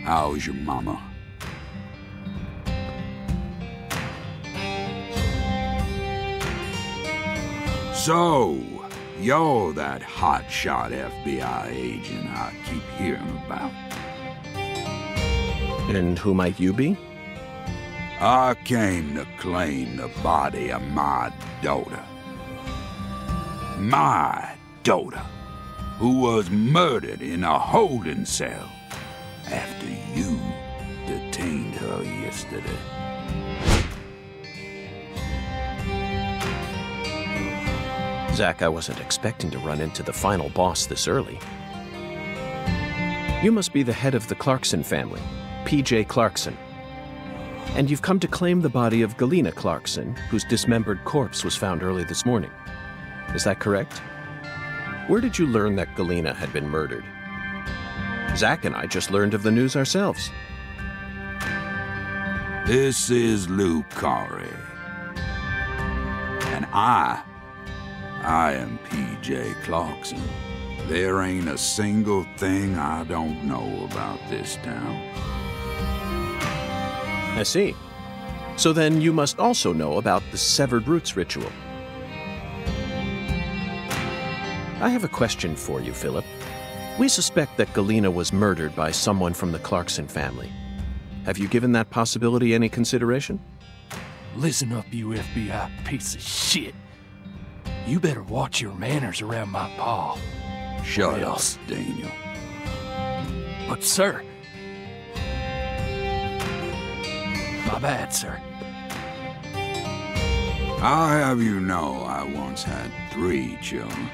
How's your mama? So, you're that hotshot FBI agent I keep hearing about. And who might you be? I came to claim the body of my daughter. My daughter, who was murdered in a holding cell after you detained her yesterday. Zach, I wasn't expecting to run into the final boss this early. You must be the head of the Clarkson family, P.J. Clarkson. And you've come to claim the body of Galena Clarkson, whose dismembered corpse was found early this morning. Is that correct? Where did you learn that Galena had been murdered? Zach and I just learned of the news ourselves. This is Lou Corey. And I am P.J. Clarkson. There ain't a single thing I don't know about this town. I see. So then you must also know about the Severed Roots ritual. I have a question for you, Philip. We suspect that Galena was murdered by someone from the Clarkson family. Have you given that possibility any consideration? Listen up, you FBI piece of shit. You better watch your manners around my pa. Shut up, Daniel. But, sir... My bad, sir. I'll have you know I once had 3 children.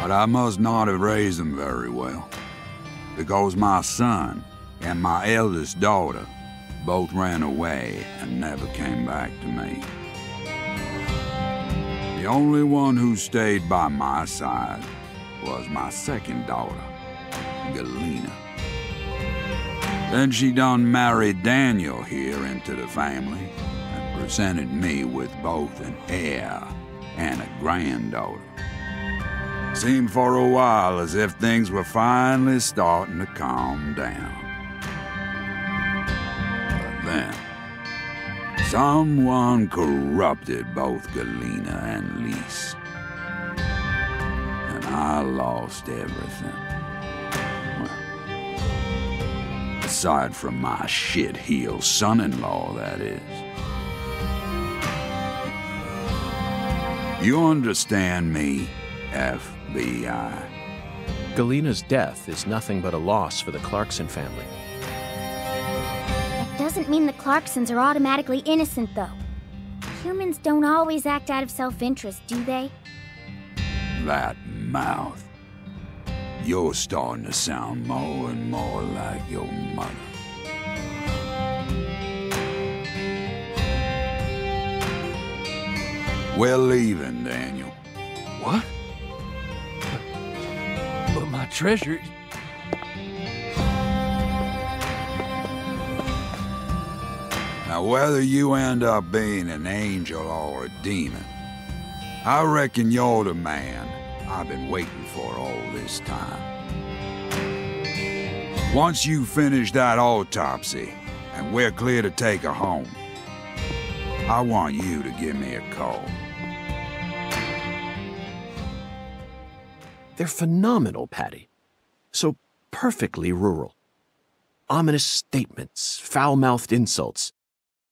But I must not have raised them very well, because my son and my eldest daughter both ran away and never came back to me. The only one who stayed by my side was my second daughter, Galena. Then she done married Daniel here into the family and presented me with both an heir and a granddaughter. Seemed for a while as if things were finally starting to calm down. But then, someone corrupted both Galena and Lise. And I lost everything. Well, aside from my shit-heel son-in-law, that is. You understand me, FBI? Galena's death is nothing but a loss for the Clarkson family. That doesn't mean the Clarksons are automatically innocent, though. Humans don't always act out of self-interest, do they? That mouth. You're starting to sound more and more like your mother. We're leaving, Daniel. What? But my treasure... Now, whether you end up being an angel or a demon, I reckon you're the man I've been waiting for all this time. Once you finish that autopsy, and we're clear to take her home, I want you to give me a call. They're phenomenal, Patty. So perfectly rural. Ominous statements, foul-mouthed insults.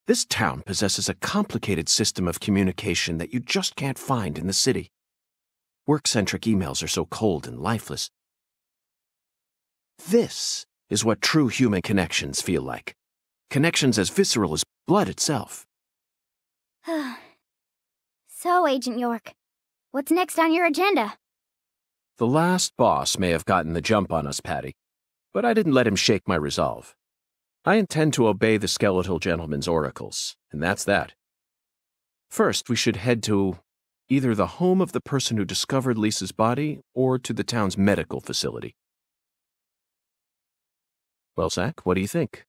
This town possesses a complicated system of communication that you just can't find in the city. Work-centric emails are so cold and lifeless. This is what true human connections feel like. Connections as visceral as blood itself. So, Agent York, what's next on your agenda? The last boss may have gotten the jump on us, Patty, but I didn't let him shake my resolve. I intend to obey the skeletal gentleman's oracles, and that's that. First, we should head to either the home of the person who discovered Lisa's body or to the town's medical facility. Well, Zach, what do you think?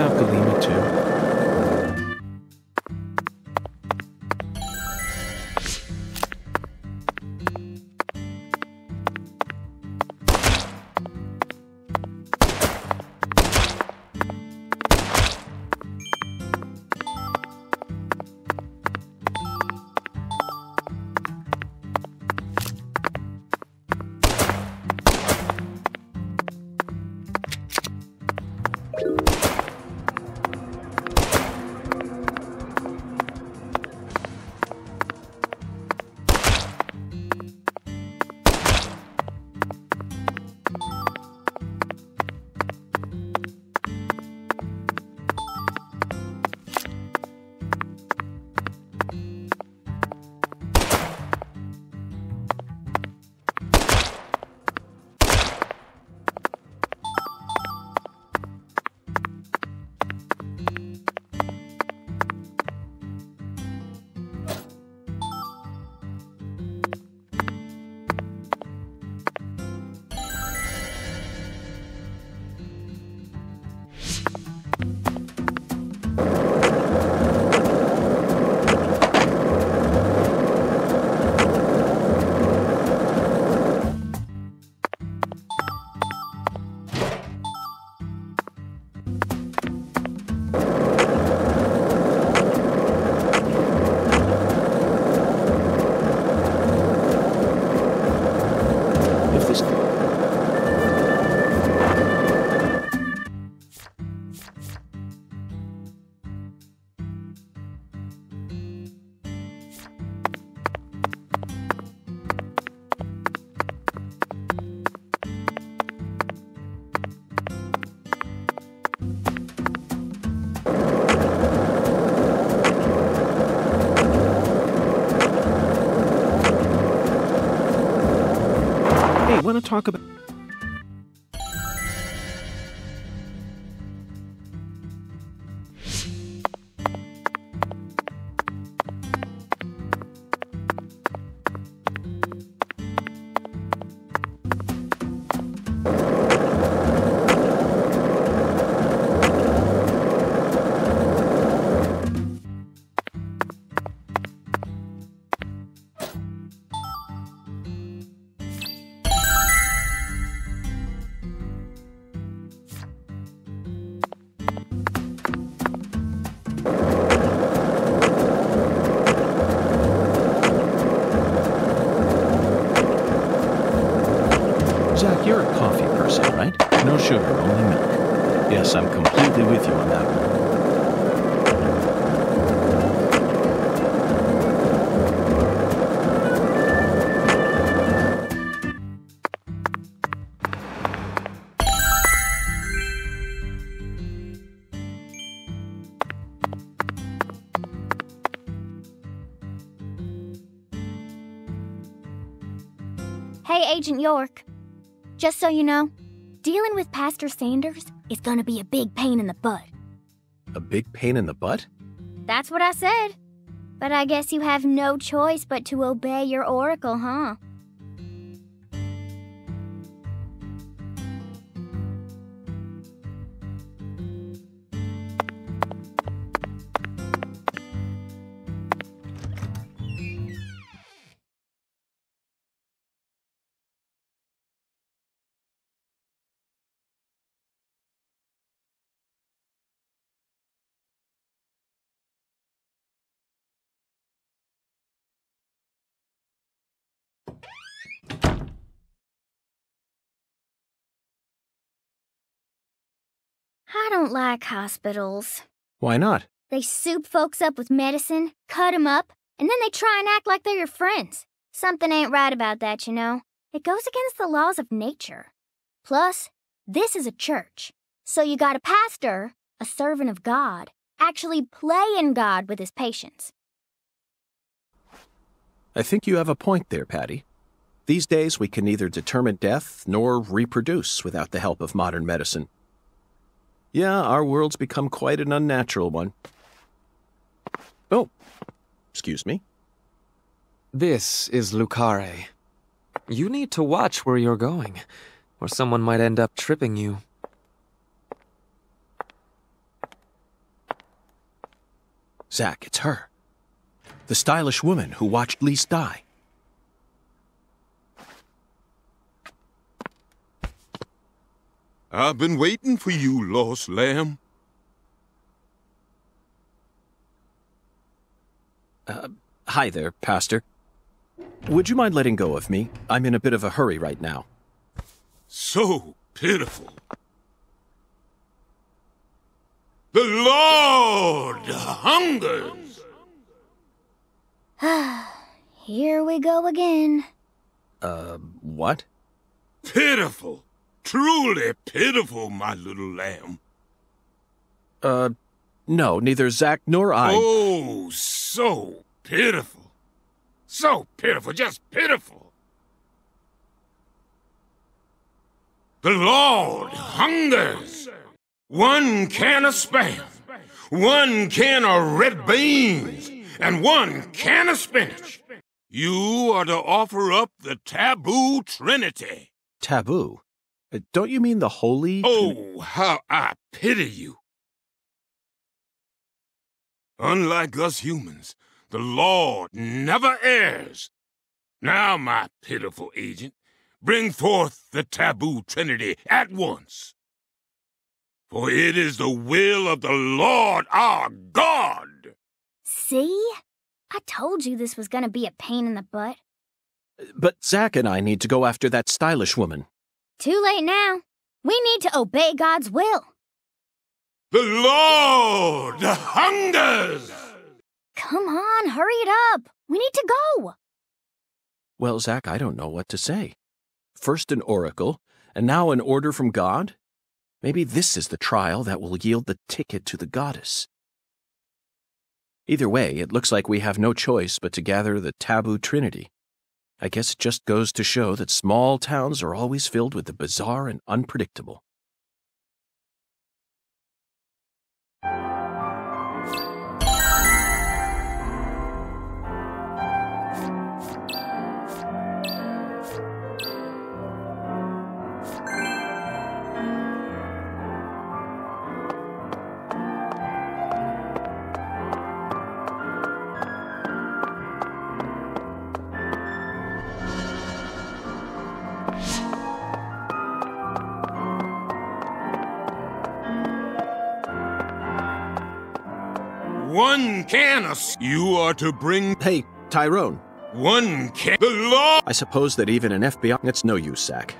about Galena, too? Want to talk about... Zach, you're a coffee person, right? No sugar, only milk. Yes, I'm completely with you on that one. Hey, Agent York. Just so you know, dealing with Pastor Sanders is gonna be a big pain in the butt. A big pain in the butt? That's what I said. But I guess you have no choice but to obey your oracle, huh? I don't like hospitals. Why not? They soup folks up with medicine, cut 'em up, and then they try and act like they're your friends. Something ain't right about that, you know. It goes against the laws of nature. Plus, this is a church. So you got a pastor, a servant of God, actually playing God with his patients. I think you have a point there, Patty. These days, we can neither determine death nor reproduce without the help of modern medicine. Yeah, our world's become quite an unnatural one. Oh, excuse me. This is Lucare. You need to watch where you're going, or someone might end up tripping you. Zach, it's her. The stylish woman who watched Lise die. I've been waiting for you, lost lamb. Hi there, Pastor. Would you mind letting go of me? I'm in a bit of a hurry right now. So pitiful. The Lord hungers. Here we go again. What? Pitiful. Truly pitiful, my little lamb. No, neither Zach nor I... Oh, so pitiful. So pitiful, just pitiful. The Lord hungers. 1 can of Spam, 1 can of red beans, and 1 can of spinach. You are to offer up the taboo trinity. Taboo? Don't you mean the holy... Oh, how I pity you. Unlike us humans, the Lord never errs. Now, my pitiful agent, bring forth the taboo trinity at once. For it is the will of the Lord our God. See? I told you this was gonna be a pain in the butt. But Zach and I need to go after that stylish woman. Too late now. We need to obey God's will. The Lord hungers! Come on, hurry it up. We need to go. Well, Zach, I don't know what to say. First an oracle, and now an order from God? Maybe this is the trial that will yield the ticket to the goddess. Either way, it looks like we have no choice but to gather the taboo trinity. I guess it just goes to show that small towns are always filled with the bizarre and unpredictable. One can of... You are to bring... Hey, Tyrone. 1 can... The Lord... I suppose that even an FBI... It's no use, Zach.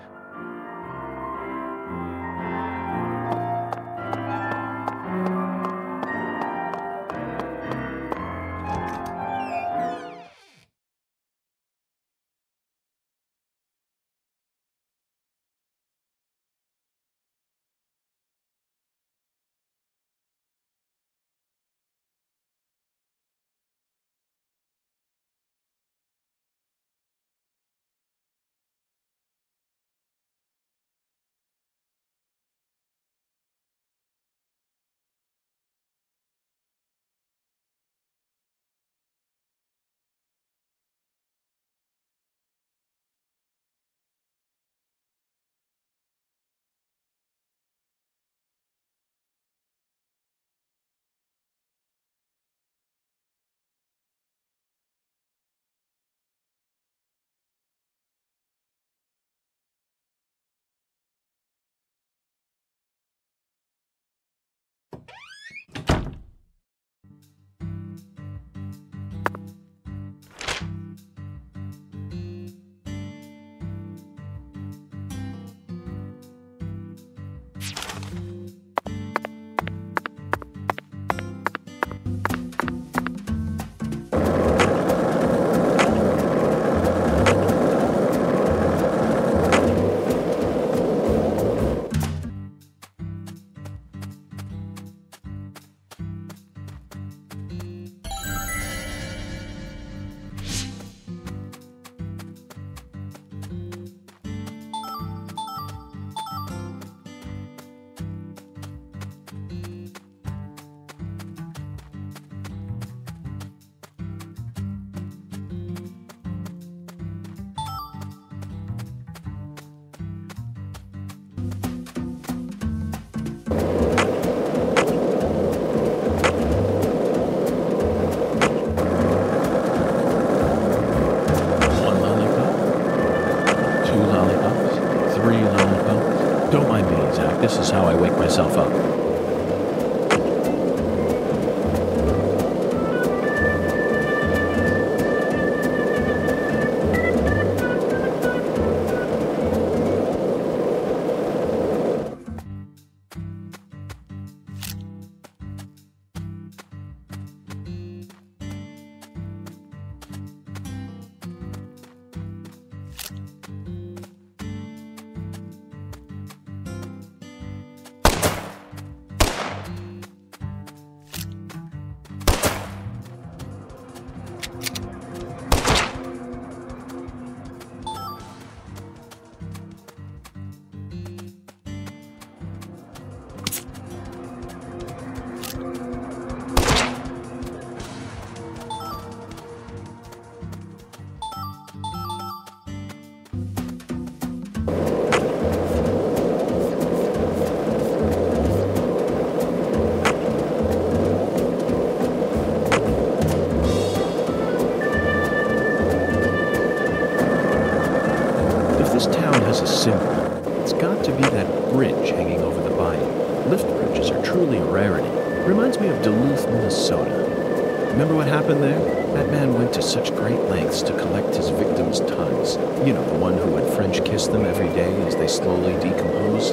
Reminds me of Duluth, Minnesota. Remember what happened there? That man went to such great lengths to collect his victims' tongues. You know, the one who would French kiss them every day as they slowly decompose.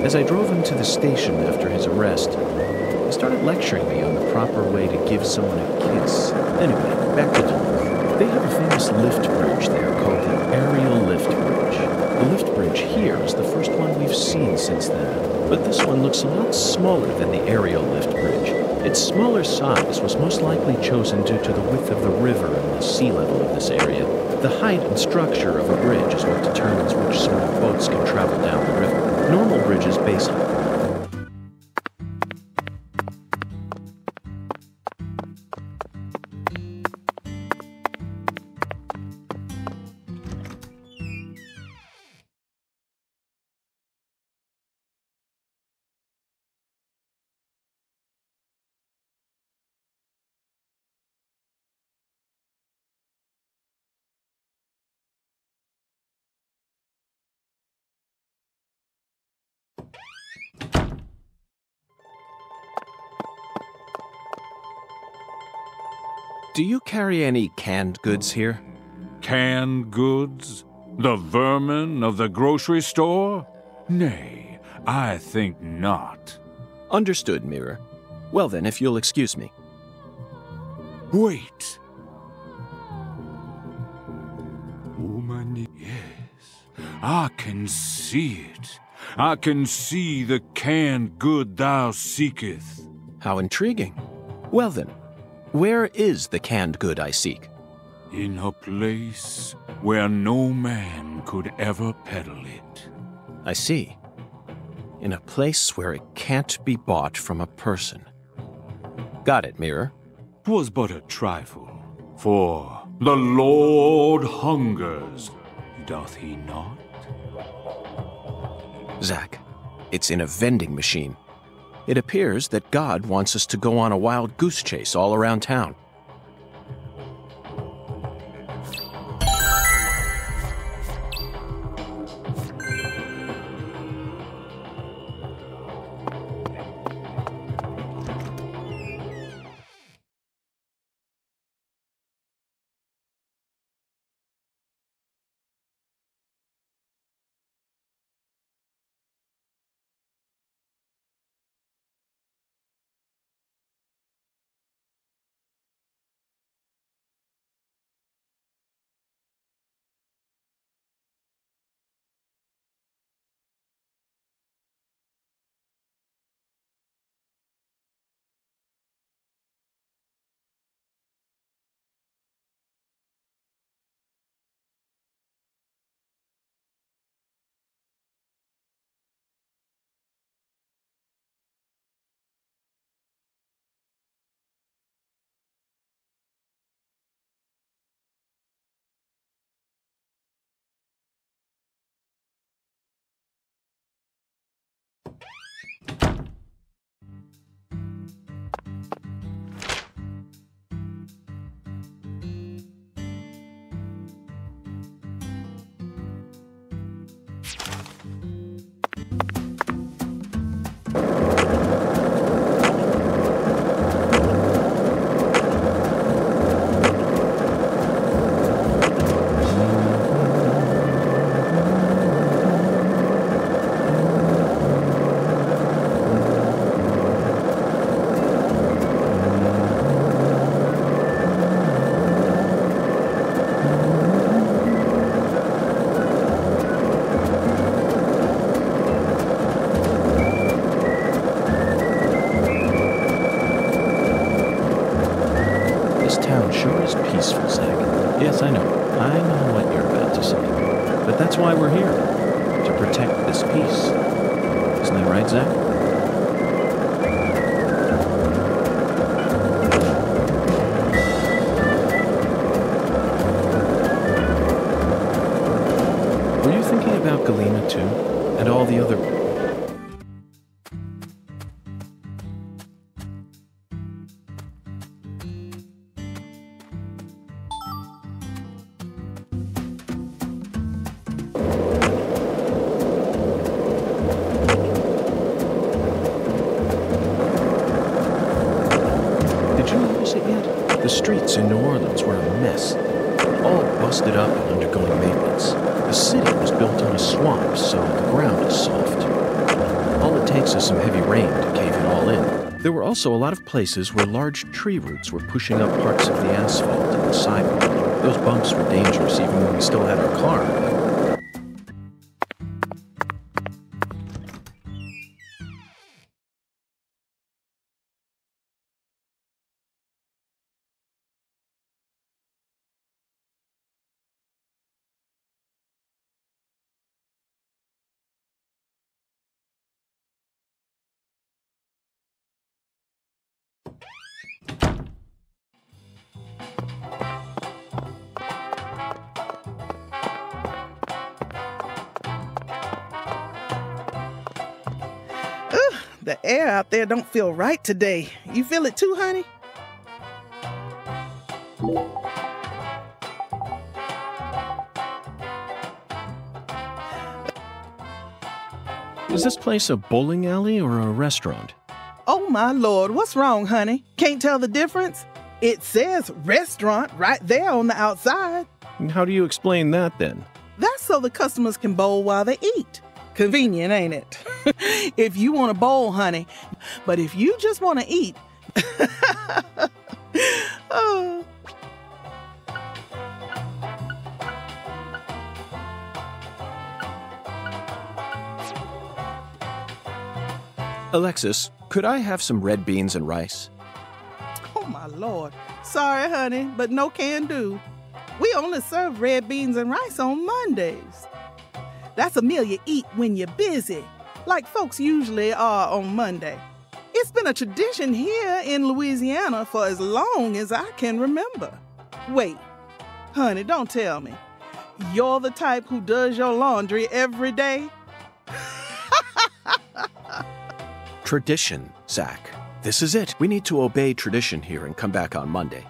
As I drove him to the station after his arrest, he started lecturing me on the proper way to give someone a kiss. Anyway, back to Duluth. They have a famous lift bridge there called the Aerial Lift Bridge. The lift bridge here is the first one we've seen since then, but this one looks a lot smaller than the Aerial Lift Bridge. Its smaller size was most likely chosen due to the width of the river and the sea level of this area. The height and structure of a bridge is what determines which sort of boats can travel down the river. Normal bridges base height. Do you carry any canned goods here? Canned goods? The vermin of the grocery store? Nay, I think not. Understood, Mirror. Well then, if you'll excuse me. Wait. Woman, yes, I can see it. I can see the canned good thou seeketh. How intriguing. Well then, where is the canned good I seek? In a place where no man could ever peddle it. I see. In a place where it can't be bought from a person. Got it, Mirror. 'Twas but a trifle, for the Lord hungers, doth he not? Zack, it's in a vending machine. It appears that God wants us to go on a wild goose chase all around town. Peaceful, Zack. Yes, I know. I know what you're about to say. But that's why we're here. To protect this peace. Isn't that right, Zack? Were you thinking about Galena, too? And all the other... Did you notice it yet? The streets in New Orleans were a mess. All busted up and undergoing maintenance. The city was built on a swamp, so the ground is soft. All it takes is some heavy rain to cave it all in. There were also a lot of places where large tree roots were pushing up parts of the asphalt and the sidewalk. Those bumps were dangerous even when we still had our car. The air out there don't feel right today. You feel it too, honey? Is this place a bowling alley or a restaurant? Oh my Lord, what's wrong, honey? Can't tell the difference? It says restaurant right there on the outside. And how do you explain that then? That's so the customers can bowl while they eat. Convenient, ain't it? If you want to bowl, honey. But if you just want to eat... Oh. Alexis, could I have some red beans and rice? Oh, my Lord. Sorry, honey, but no can do. We only serve red beans and rice on Mondays. That's a meal you eat when you're busy, like folks usually are on Monday. It's been a tradition here in Louisiana for as long as I can remember. Wait, honey, don't tell me. You're the type who does your laundry every day? Tradition, Zach. This is it. We need to obey tradition here and come back on Monday.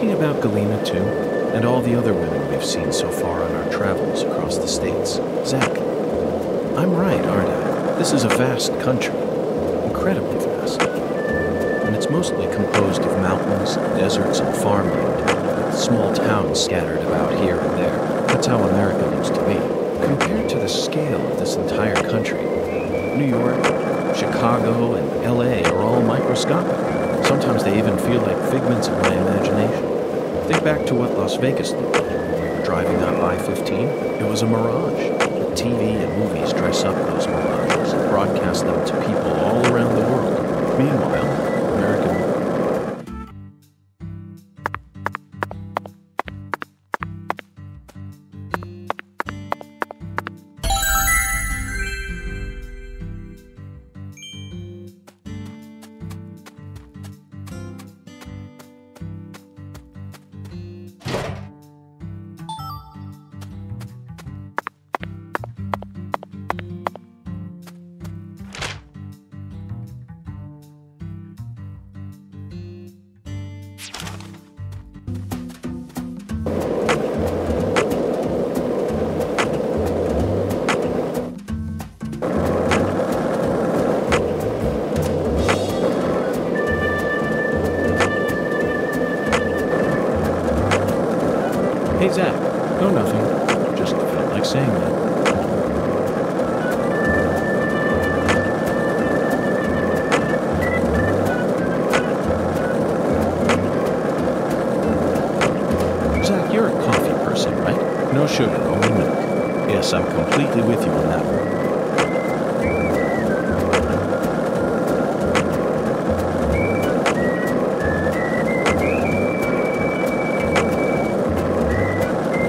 About Galena, too, and all the other women we've seen so far on our travels across the states. Zach, I'm right, aren't I? This is a vast country, incredibly vast. And it's mostly composed of mountains, deserts, and farmland, with small towns scattered about here and there. That's how America used to be. Compared to the scale of this entire country, New York, Chicago, and LA are all microscopic. Sometimes they even feel like figments of my imagination. Think back to what Las Vegas looked like when we were driving up I-15. It was a mirage. But TV and movies dress up those mirages and broadcast them to people all around the world. Meanwhile, American... Hey, Zach. No, nothing. Just felt like saying that. Zach, you're a coffee person, right? No sugar, only milk. Yes, I'm completely with you on that one.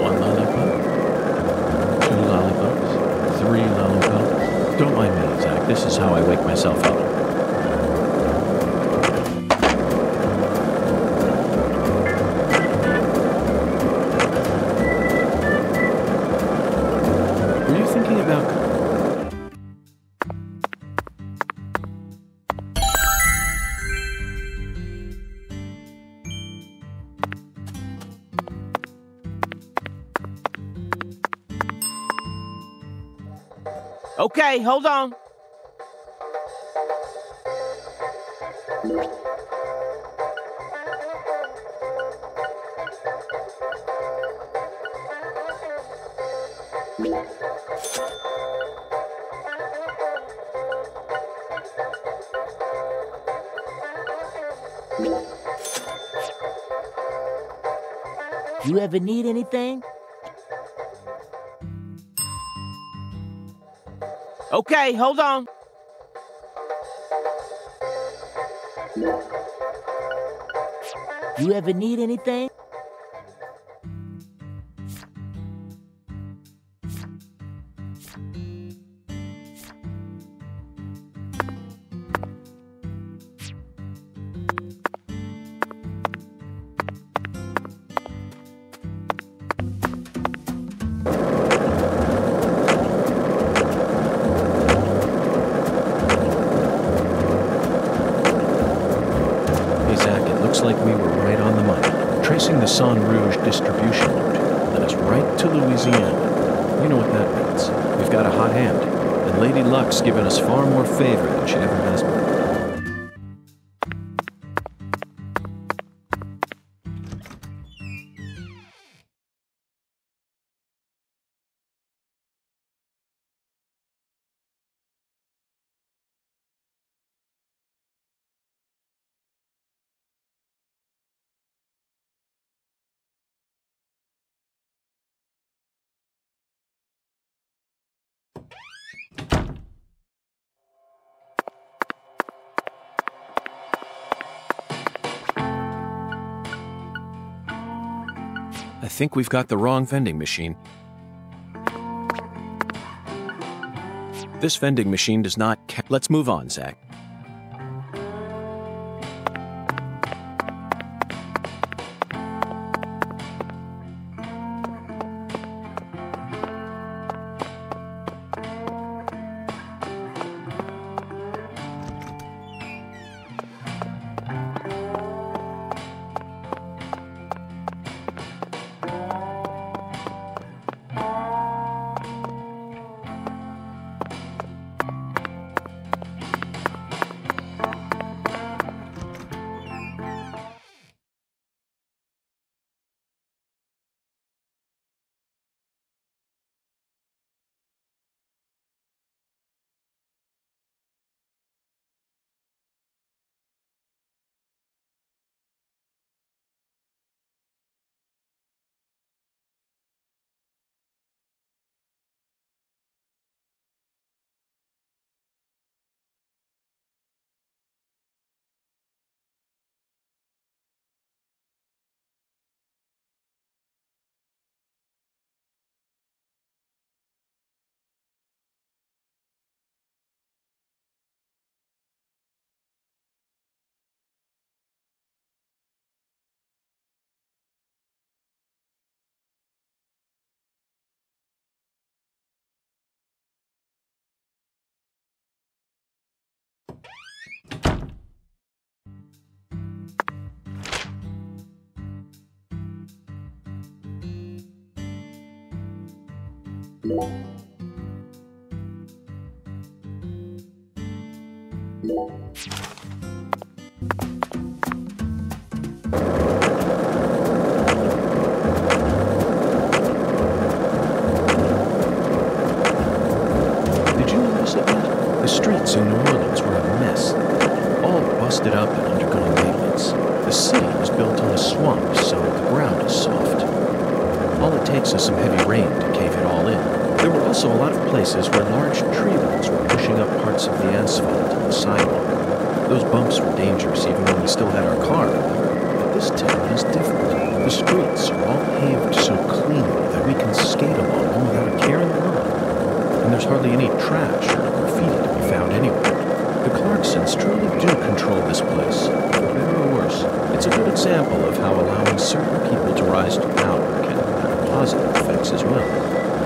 One lollipop? 2 lollipops? 3 lollipops? Don't mind me, Zach. This is how I wake myself up. Were you thinking about... Okay, hold on. You ever need anything? Okay, hold on. You ever need anything? Hey, Zach, it looks like we were right on the money. Tracing the San Rouge distribution route led us right to Louisiana. You know what that means. We've got a hot hand, and Lady Luck's given us far more favor than she ever has before. I think we've got the wrong vending machine. This vending machine does not Let's move on, Zach. city was built on a swamp, so the ground is soft. All it takes is some heavy rain to cave it all in. There were also a lot of places where large tree roots were pushing up parts of the asphalt and the sidewalk. Those bumps were dangerous even when we still had our car, but this town is different. The streets are all paved so cleanly that we can skate along them without a care in the world. And there's hardly any trash or graffiti to be found anywhere. The Clarksons truly do control this place, for better or worse. It's a good example of how allowing certain people to rise to power can have positive effects as well.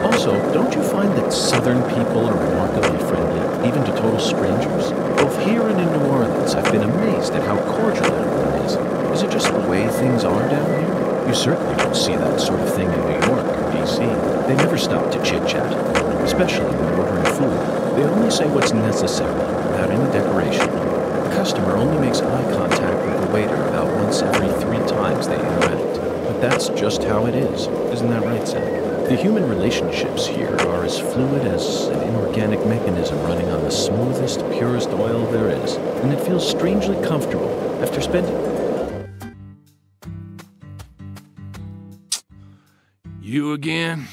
Also, don't you find that Southern people are remarkably friendly, even to total strangers? Both here and in New Orleans, I've been amazed at how cordial everyone is. Is it just the way things are down here? You certainly don't see that sort of thing in New York or D.C. They never stop to chit-chat, especially when ordering food. They only say what's necessary, without any decoration. The customer only makes eye contact with the waiter about once every 3 times they interact. But that's just how it is. Isn't that right, Zach? The human relationships here are as fluid as an inorganic mechanism running on the smoothest, purest oil there is. And it feels strangely comfortable after spending... You again?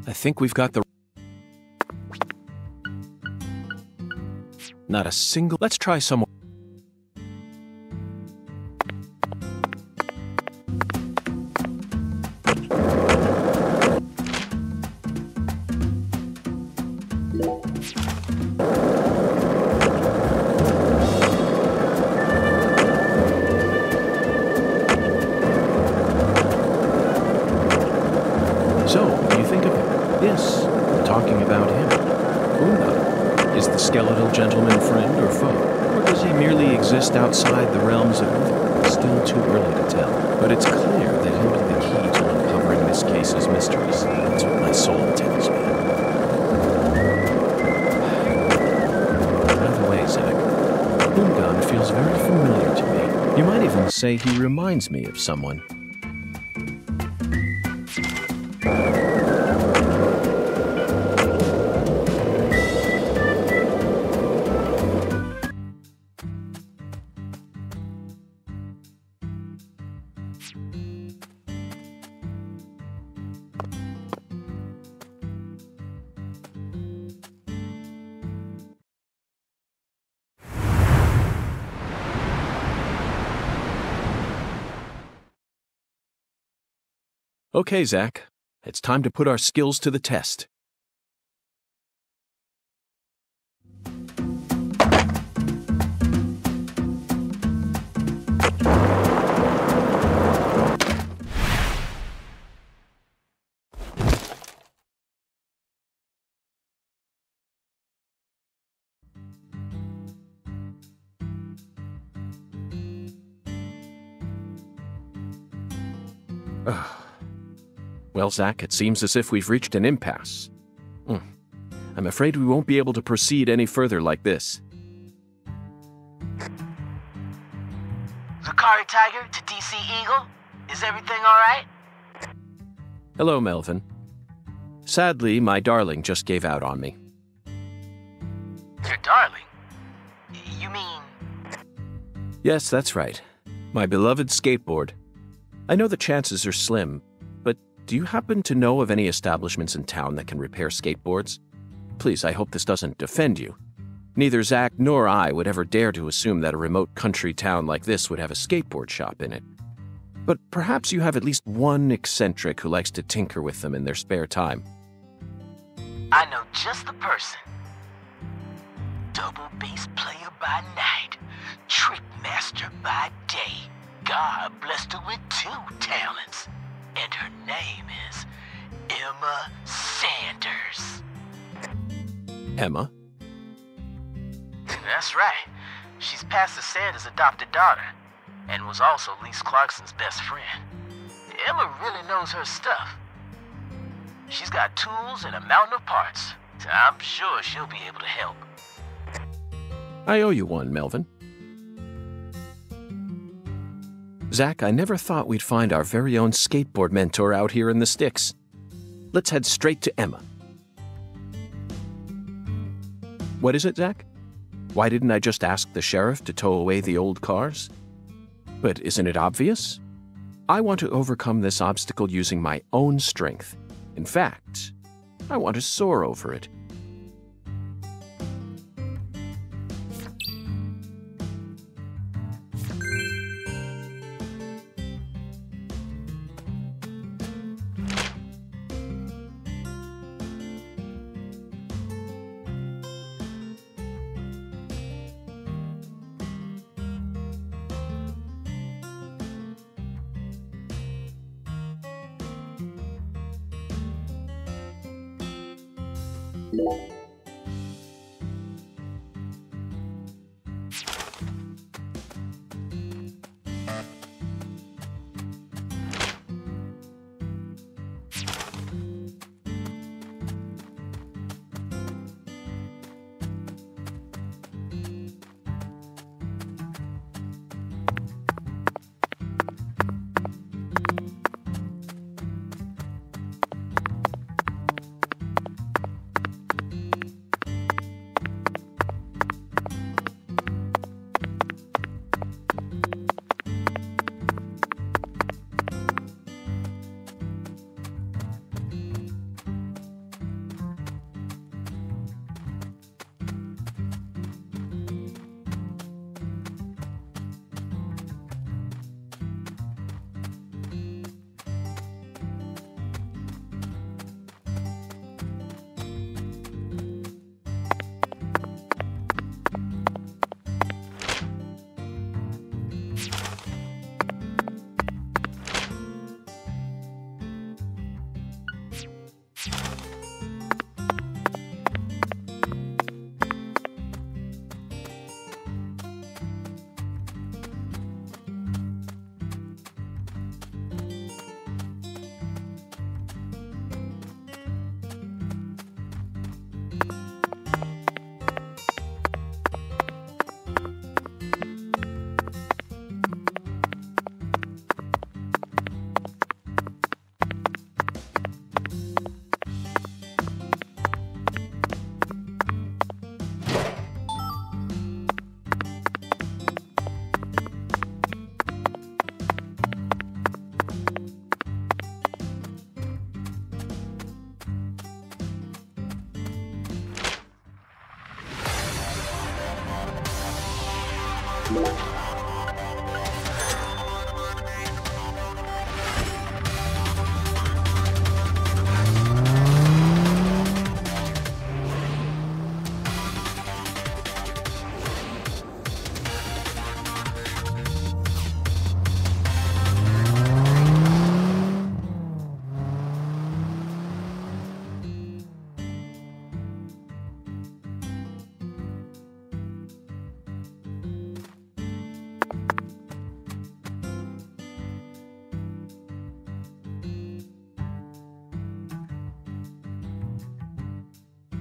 I think we've got the... Not a single... Let's try some more. So, what do you think of him? Yes, I'm talking about him. Una. Is the skeletal gentleman friend or foe? Or does he merely exist outside the realms of evil? It's still too early to tell. But it's clear that he'll be the key to uncovering this case's mysteries. That's what my soul tells me. By the way, Zach, Boomgun feels very familiar to me. You might even say he reminds me of someone. Okay, Zach. It's time to put our skills to the test. Well, Zach, it seems as if we've reached an impasse. I'm afraid we won't be able to proceed any further like this. Lucari Tiger to DC Eagle? Is everything alright? Hello, Melvin. Sadly, my darling just gave out on me. Your darling? You mean... Yes, that's right. My beloved skateboard. I know the chances are slim, but do you happen to know of any establishments in town that can repair skateboards? Please, I hope this doesn't offend you. Neither Zach nor I would ever dare to assume that a remote country town like this would have a skateboard shop in it. But perhaps you have at least one eccentric who likes to tinker with them in their spare time. I know just the person. Double bass player by night, trick master by day. God blessed her with 2 talents. And her name is Emma Sanders. Emma? That's right. She's Pastor Sanders' adopted daughter, and was also Lise Clarkson's best friend. Emma really knows her stuff. She's got tools and a mountain of parts, so I'm sure she'll be able to help. I owe you one, Melvin. Zach, I never thought we'd find our very own skateboard mentor out here in the sticks. Let's head straight to Emma. What is it, Zach? Why didn't I just ask the sheriff to tow away the old cars? But isn't it obvious? I want to overcome this obstacle using my own strength. In fact, I want to soar over it.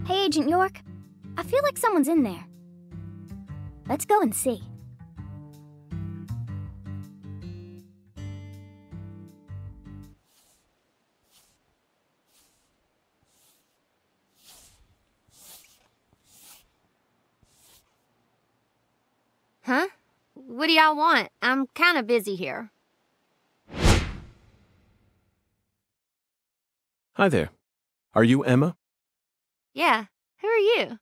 Hey, Agent York. I feel like someone's in there. Let's go and see. What do y'all want? I'm kind of busy here. Hi there. Are you Emma? Yeah, who are you?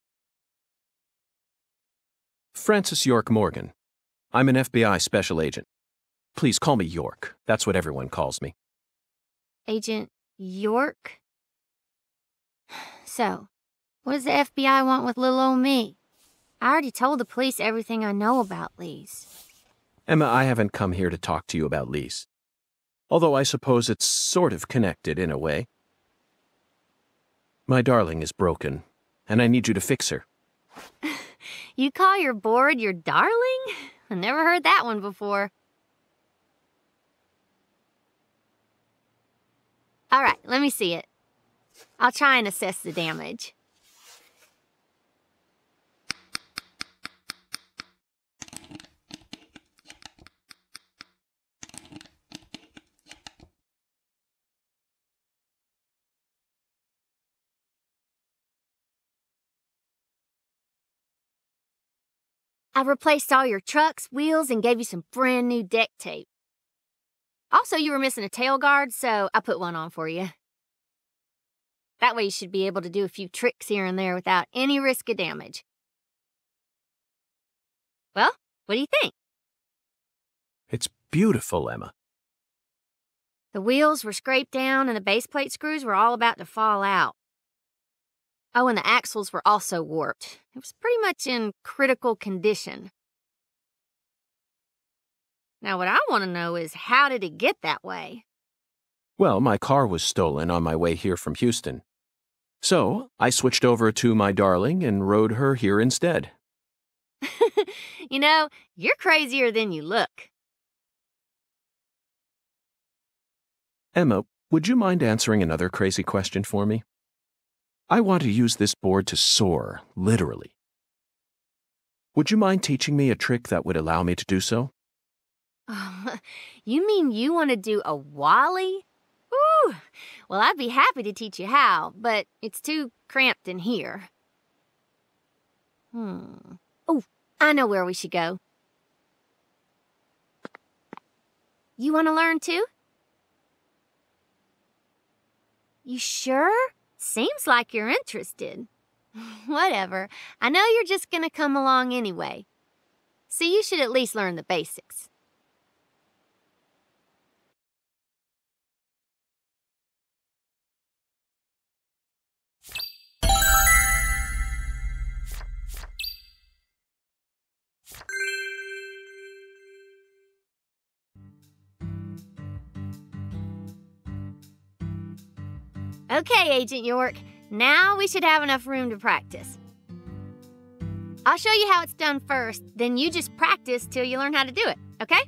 Francis York Morgan. I'm an FBI special agent. Please call me York. That's what everyone calls me. Agent York? So, what does the FBI want with little old me? I already told the police everything I know about Lise. Emma, I haven't come here to talk to you about Lise. Although I suppose it's sort of connected in a way. My darling is broken, and I need you to fix her. You call your board your darling? I never heard that one before. All right, let me see it. I'll try and assess the damage. I replaced all your trucks, wheels, and gave you some brand new deck tape. Also, you were missing a tail guard, so I put one on for you. That way you should be able to do a few tricks here and there without any risk of damage. Well, what do you think? It's beautiful, Emma. The wheels were scraped down and the base plate screws were all about to fall out. Oh, and the axles were also warped. It was pretty much in critical condition. Now, what I want to know is, how did it get that way? Well, my car was stolen on my way here from Houston. So, I switched over to my darling and rode her here instead. You know, you're crazier than you look. Emma, would you mind answering another crazy question for me? I want to use this board to soar, literally. Would you mind teaching me a trick that would allow me to do so? You mean you want to do a wally? Ooh, well, I'd be happy to teach you how, but it's too cramped in here. Oh, I know where we should go. You want to learn too? You sure? Seems like you're interested. Whatever. I know you're just gonna come along anyway. So you should at least learn the basics. Okay, Agent York. Now we should have enough room to practice. I'll show you how it's done first, then you just practice till you learn how to do it, okay?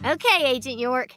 Okay, Agent York.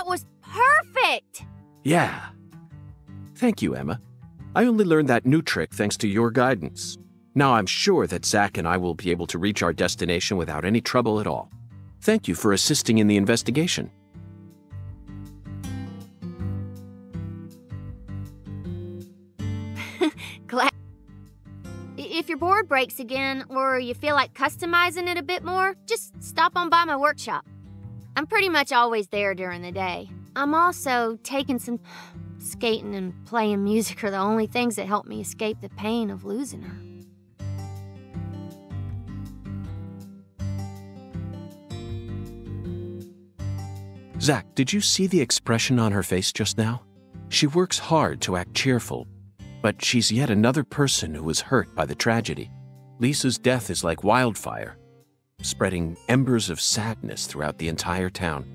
Was perfect! Yeah. Thank you, Emma. I only learned that new trick thanks to your guidance. Now I'm sure that Zach and I will be able to reach our destination without any trouble at all. Thank you for assisting in the investigation. Glad. If your board breaks again, or you feel like customizing it a bit more, just stop on by my workshop. I'm pretty much always there during the day. I'm also taking some... Skating and playing music are the only things that help me escape the pain of losing her. Zach, did you see the expression on her face just now? She works hard to act cheerful, but she's yet another person who was hurt by the tragedy. Lisa's death is like wildfire, spreading embers of sadness throughout the entire town.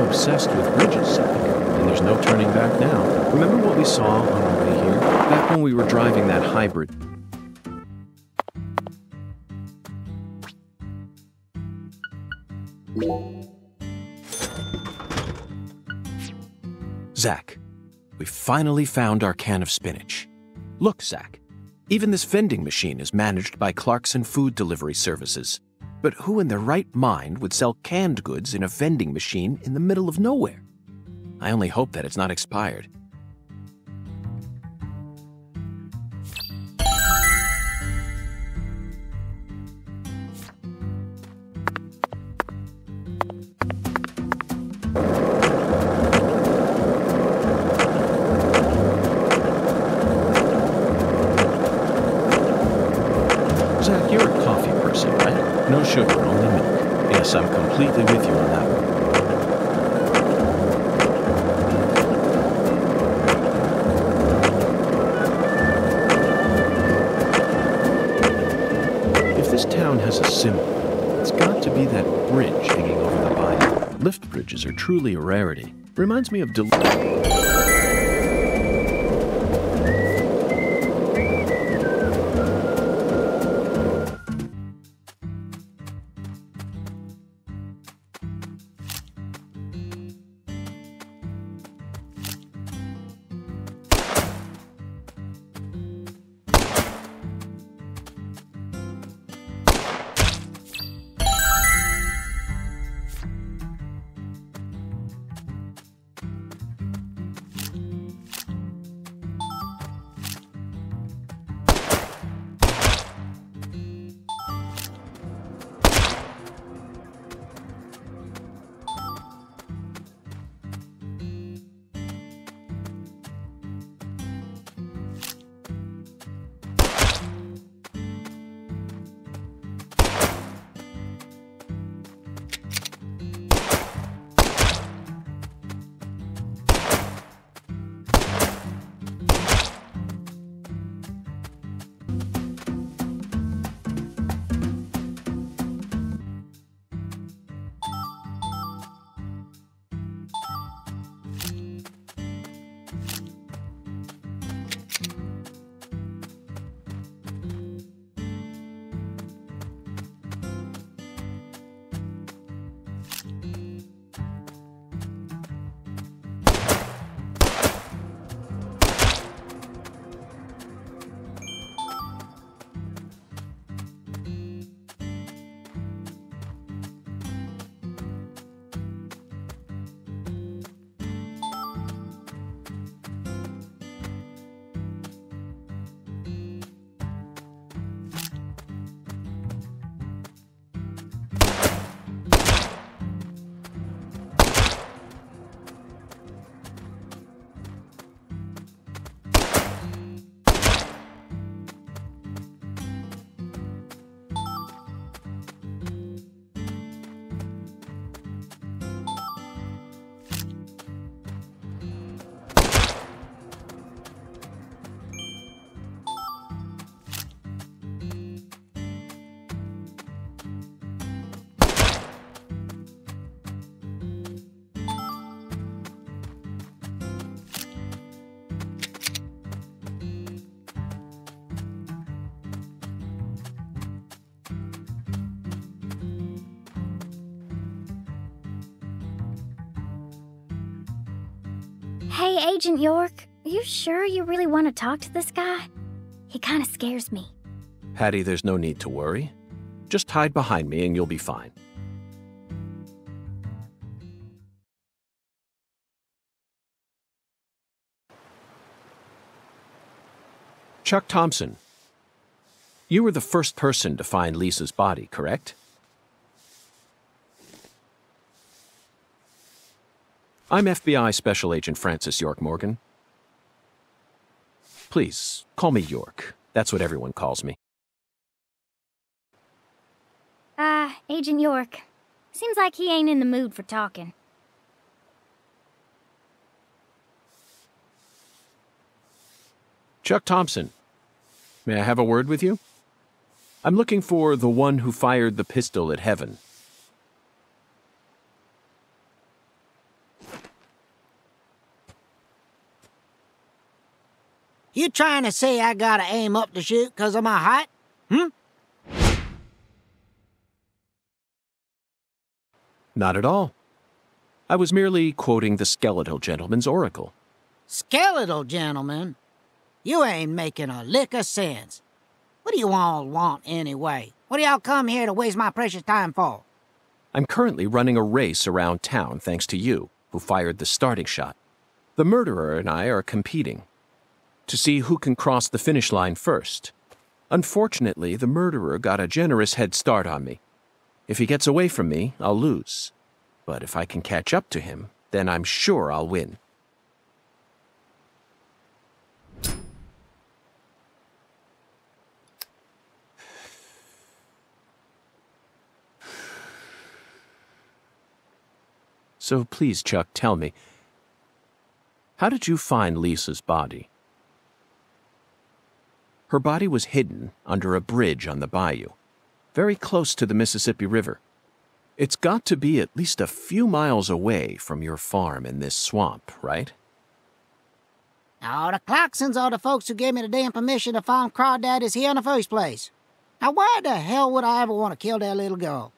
Obsessed with bridges, Zach, and there's no turning back now. Remember what we saw on our way here? Back when we were driving that hybrid. Zach, we finally found our can of spinach. Look, Zach, Even this vending machine is managed by Clarkson Food Delivery Services. But who in their right mind would sell canned goods in a vending machine in the middle of nowhere? I only hope that it's not expired. Zach, you're a coffee person, right? No sugar, only milk. Yes, I'm completely with you on that one. If this town has a symbol, it's got to be that bridge hanging over the bayou. Lift bridges are truly a rarity. Reminds me of Hey, Agent York, are you sure you really want to talk to this guy? He kind of scares me. Hattie, there's no need to worry. Just hide behind me and you'll be fine. Chuck Thompson, you were the first person to find Lisa's body, correct? I'm FBI Special Agent Francis York Morgan. Please, call me York. That's what everyone calls me. Agent York. Seems like he ain't in the mood for talking. Chuck Thompson, may I have a word with you? I'm looking for the one who fired the pistol at Heaven. You trying to say I gotta aim up to shoot 'cause of my height? Not at all. I was merely quoting the skeletal gentleman's oracle. Skeletal gentleman? You ain't making a lick of sense. What do you all want anyway? What do y'all come here to waste my precious time for? I'm currently running a race around town thanks to you, who fired the starting shot. The murderer and I are competing to see who can cross the finish line first. Unfortunately, the murderer got a generous head start on me. If he gets away from me, I'll lose. But if I can catch up to him, then I'm sure I'll win. So please, Chuck, tell me, how did you find Lisa's body? Her body was hidden under a bridge on the bayou, very close to the Mississippi River. It's got to be at least a few miles away from your farm in this swamp, right? Oh, the Clarksons are the folks who gave me the damn permission to farm crawdaddies here in the first place. Now, why the hell would I ever want to kill that little girl?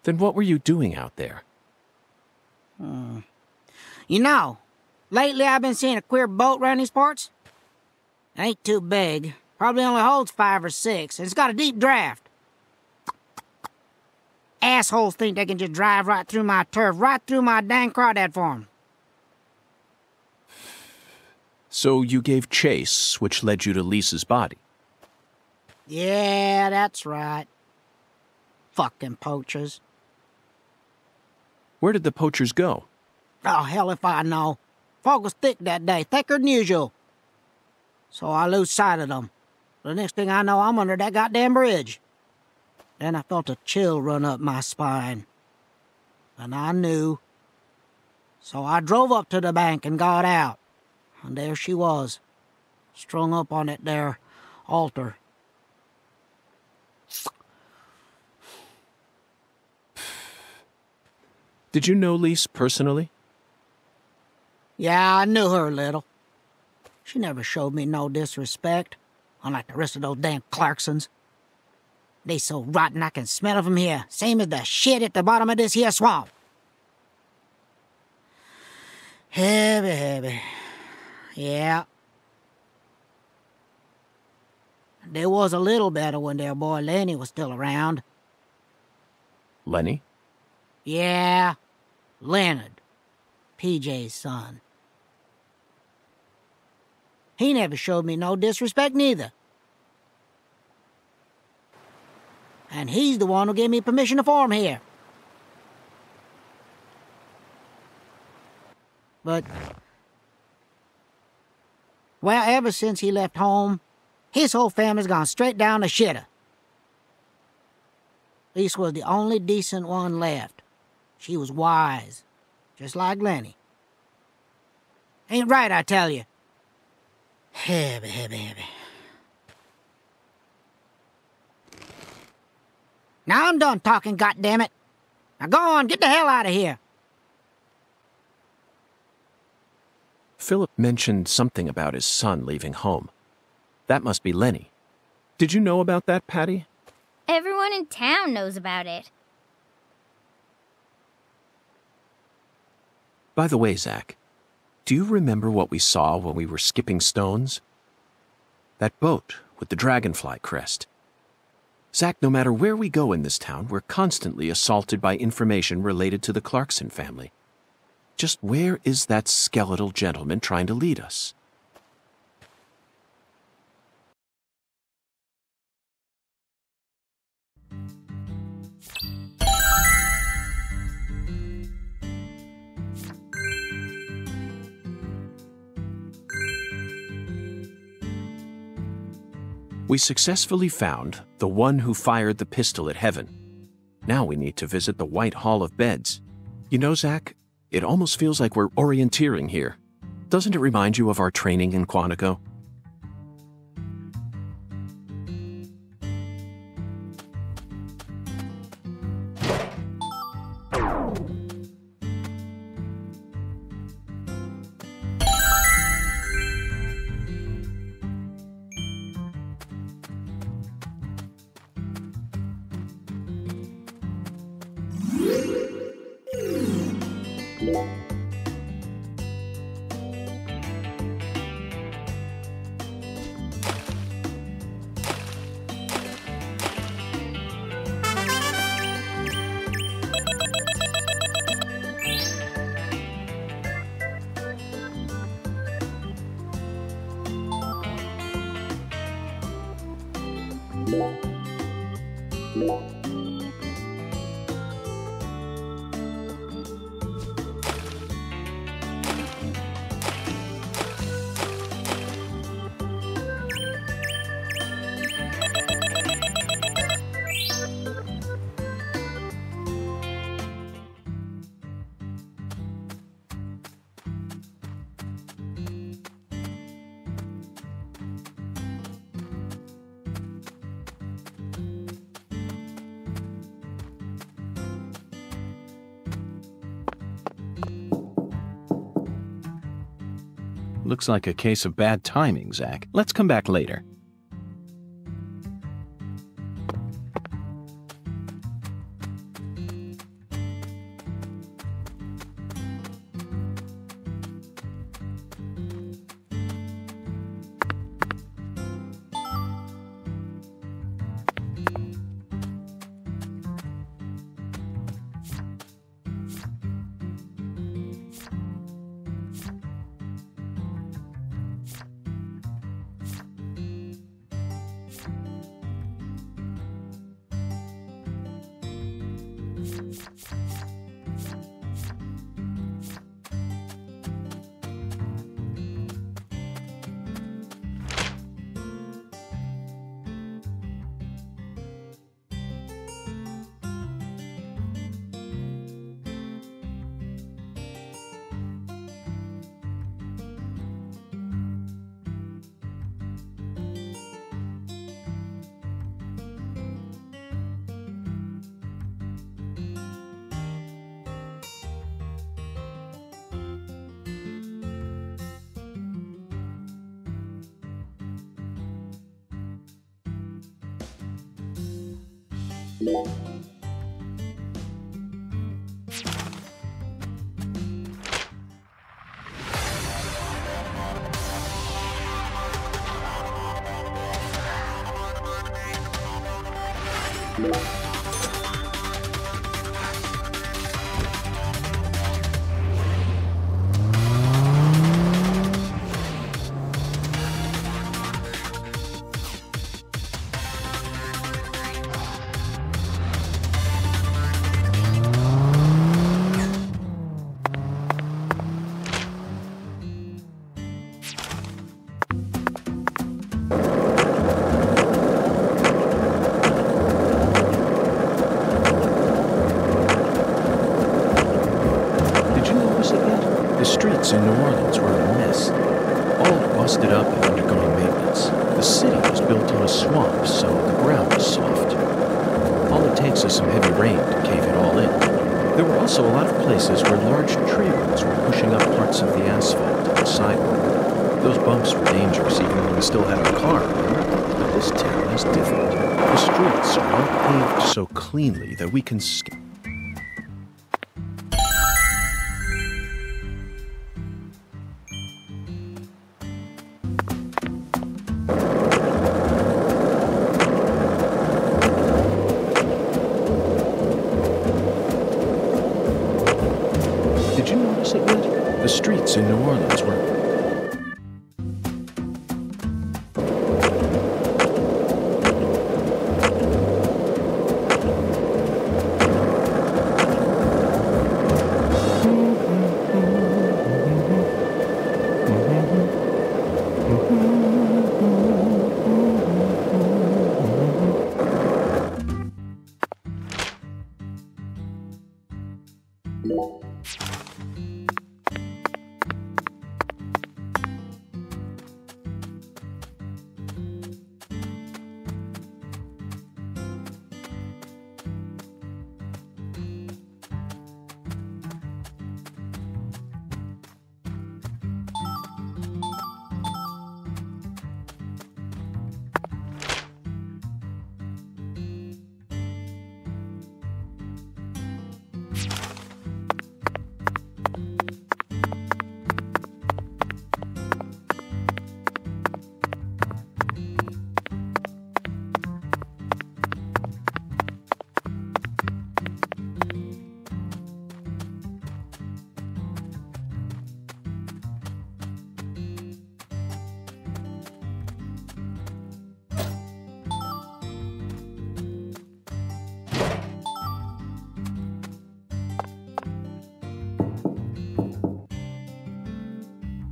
Then what were you doing out there? You know, lately I've been seeing a queer boat around these parts. It ain't too big. Probably only holds 5 or 6, and it's got a deep draft. Assholes think they can just drive right through my turf, right through my dang crawdad farm. So you gave chase, which led you to Lisa's body? Yeah, that's right. Fucking poachers. Where did the poachers go? Oh, hell if I know. Fog was thick that day, thicker than usual. So I lose sight of them. The next thing I know, I'm under that goddamn bridge. Then I felt a chill run up my spine. And I knew. So I drove up to the bank and got out. And there she was, strung up on that there altar. Did you know Lise personally? Yeah, I knew her a little. She never showed me no disrespect, unlike the rest of those damn Clarksons. They so rotten I can smell it from here, same as the shit at the bottom of this here swamp. Heavy, heavy. Yeah. There was a little better when their boy Lenny was still around. Lenny? Yeah, Leonard, PJ's son. He never showed me no disrespect neither. And he's the one who gave me permission to farm here. But, well, ever since he left home, his whole family's gone straight down the shitter. Lisa was the only decent one left. She was wise, just like Lenny. Ain't right, I tell you. Heavy, heavy, heavy. Now I'm done talking, goddammit. Now go on, get the hell out of here. Philip mentioned something about his son leaving home. That must be Lenny. Did you know about that, Patty? Everyone in town knows about it. By the way, Zach, do you remember what we saw when we were skipping stones? That boat with the dragonfly crest. Zach, no matter where we go in this town, we're constantly assaulted by information related to the Clarkson family. Just where is that skeletal gentleman trying to lead us? We successfully found the one who fired the pistol at Heaven. Now we need to visit the White Hall of Beds. You know, Zach, it almost feels like we're orienteering here. Doesn't it remind you of our training in Quantico? Looks like a case of bad timing, Zach. Let's come back later. In New Orleans were a mess. All busted up and undergoing maintenance. The city was built on a swamp, so the ground was soft. All it takes is some heavy rain to cave it all in. There were also a lot of places where large tree roots were pushing up parts of the asphalt and the sidewalk. Those bumps were dangerous even when we still had our car, but this town is different. The streets are all paved so cleanly that we can skip. The streets in New Orleans were...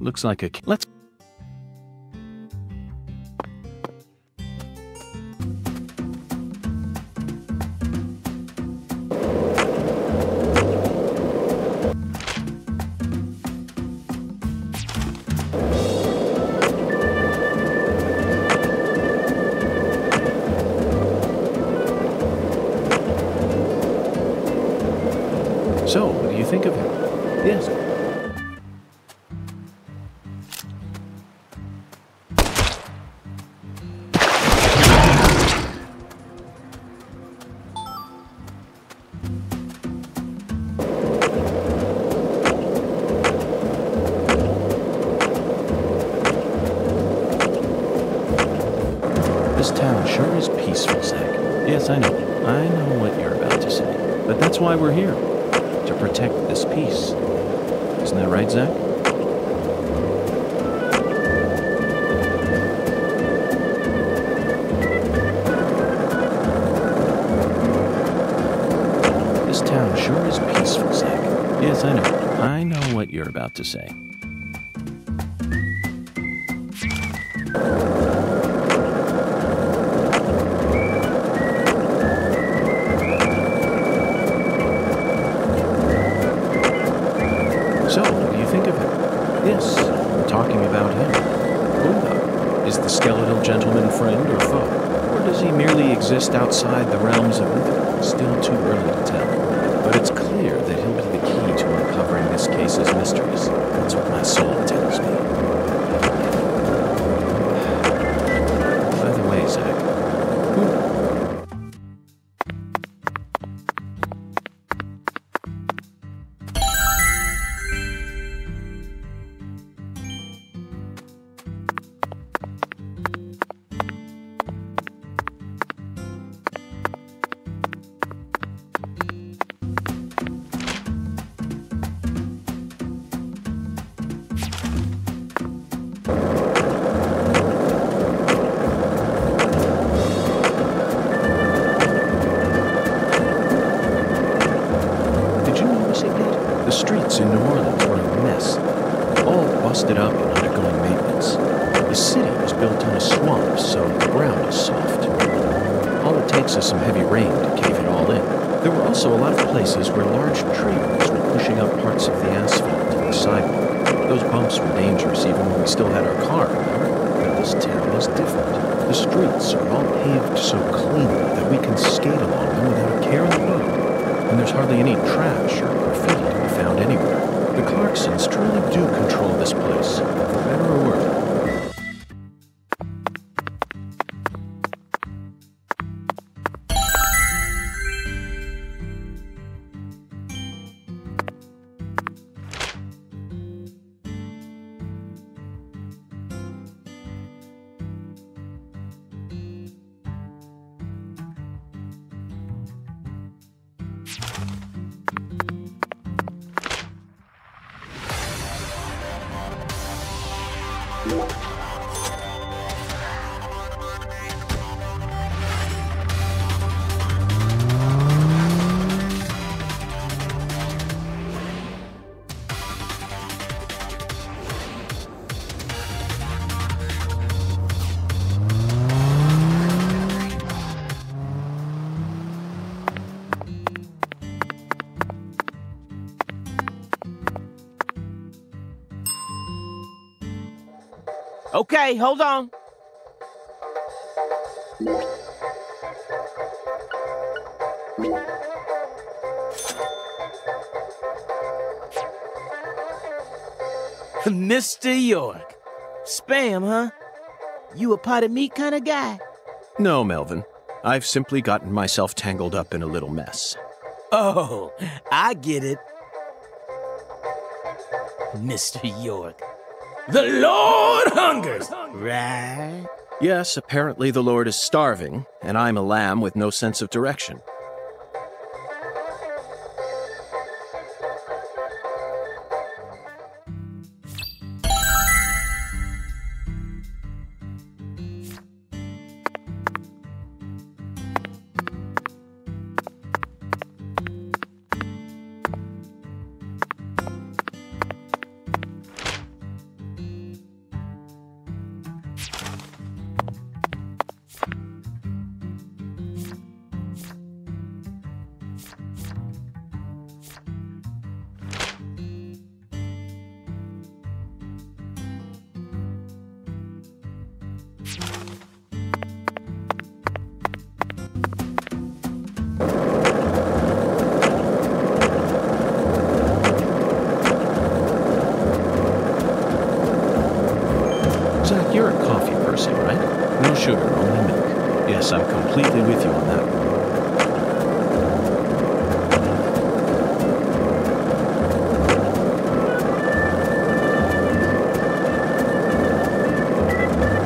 Looks like a... Let's... So, what do you think of him? Yes. This town sure is peaceful, Zach. Yes, I know. I know what you're about to say. But that's why we're here. To protect this peace. Isn't that right, Zach? This town sure is peaceful, Zach. Yes, I know. I know what you're about to say. So, what do you think of him? Yes, we're talking about him. Who, though? Is the skeletal gentleman friend or foe? Or does he merely exist outside the realms of myth? Still too early to tell. But it's clear that he'll be the key to uncovering this case's mysteries. That's what my soul tells me. By the way, Zach, who... The streets in New Orleans were a mess, all busted up and undergoing maintenance. The city was built on a swamp, so the ground is soft. All it takes is some heavy rain to cave it all in. There were also a lot of places where large trees were pushing up parts of the asphalt and the sidewalk. Those bumps were dangerous even when we still had our car, remember? But this town is different. The streets are all paved so cleanly that we can skate along them without a care in the world. And there's hardly any trash or graffiti to be found anywhere. The Clarksons truly do control this place, for better or worse. Okay, hold on. Mr. York. Spam, huh? You a pot of meat kind of guy? No, Melvin. I've simply gotten myself tangled up in a little mess. Oh, I get it. Mr. York. The Lord hungers, right? Yes, apparently the Lord is starving, and I'm a lamb with no sense of direction. person, right? No sugar, only milk. Yes, I'm completely with you on that one.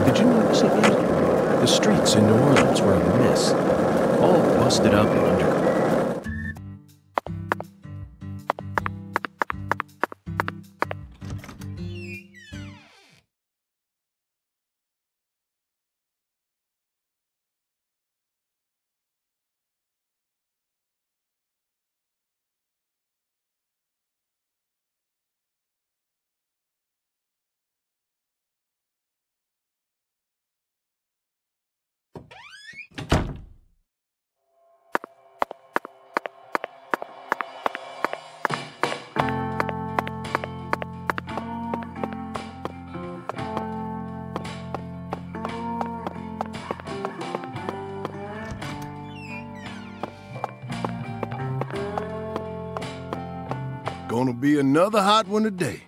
Did you notice it yet? The streets in New Orleans were a mess. All busted up and underground. Gonna be another hot one today.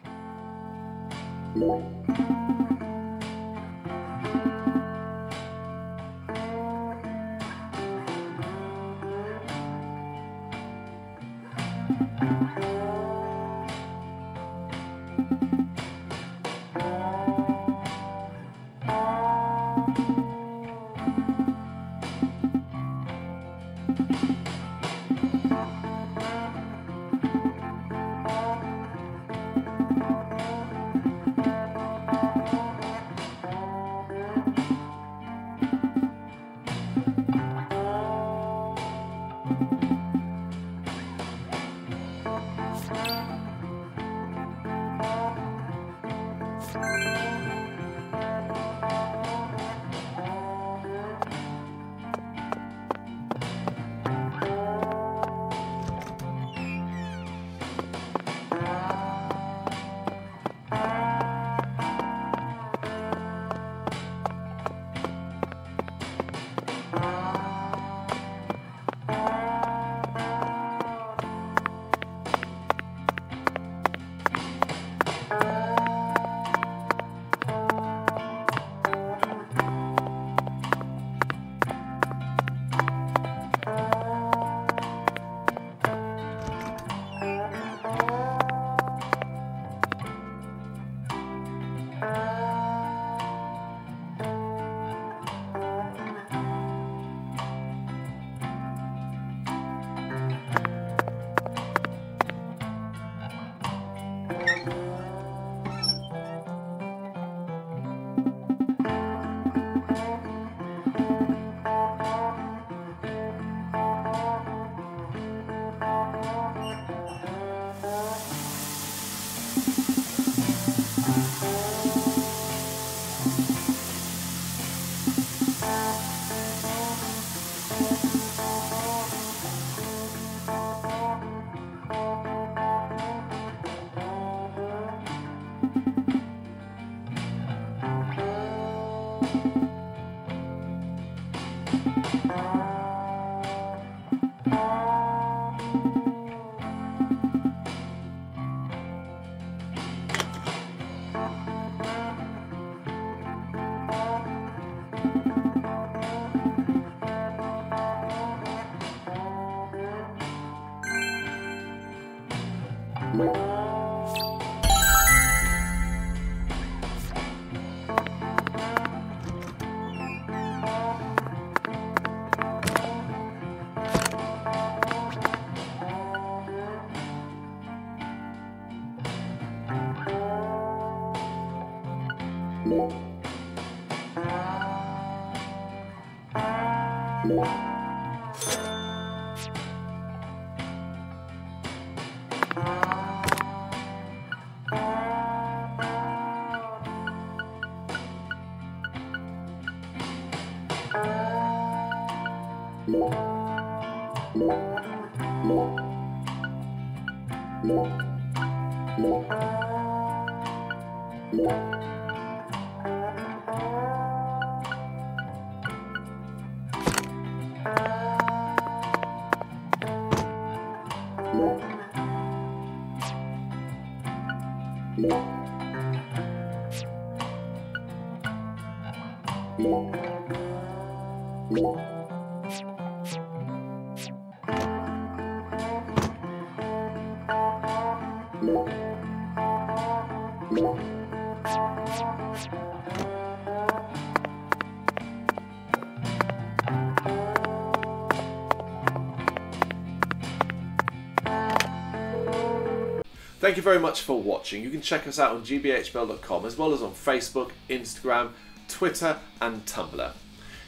Thank you very much for watching. You can check us out on GBHBL.com as well as on Facebook, Instagram, Twitter and Tumblr.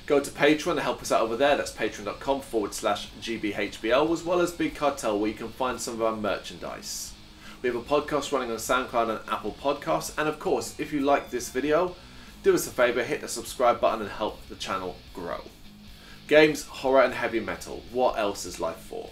Go to Patreon and help us out over there. That's patreon.com/GBHBL, as well as Big Cartel, where you can find some of our merchandise. We have a podcast running on SoundCloud and Apple Podcasts. And of course, if you like this video, do us a favour, hit the subscribe button and help the channel grow. Games, horror and heavy metal. What else is life for?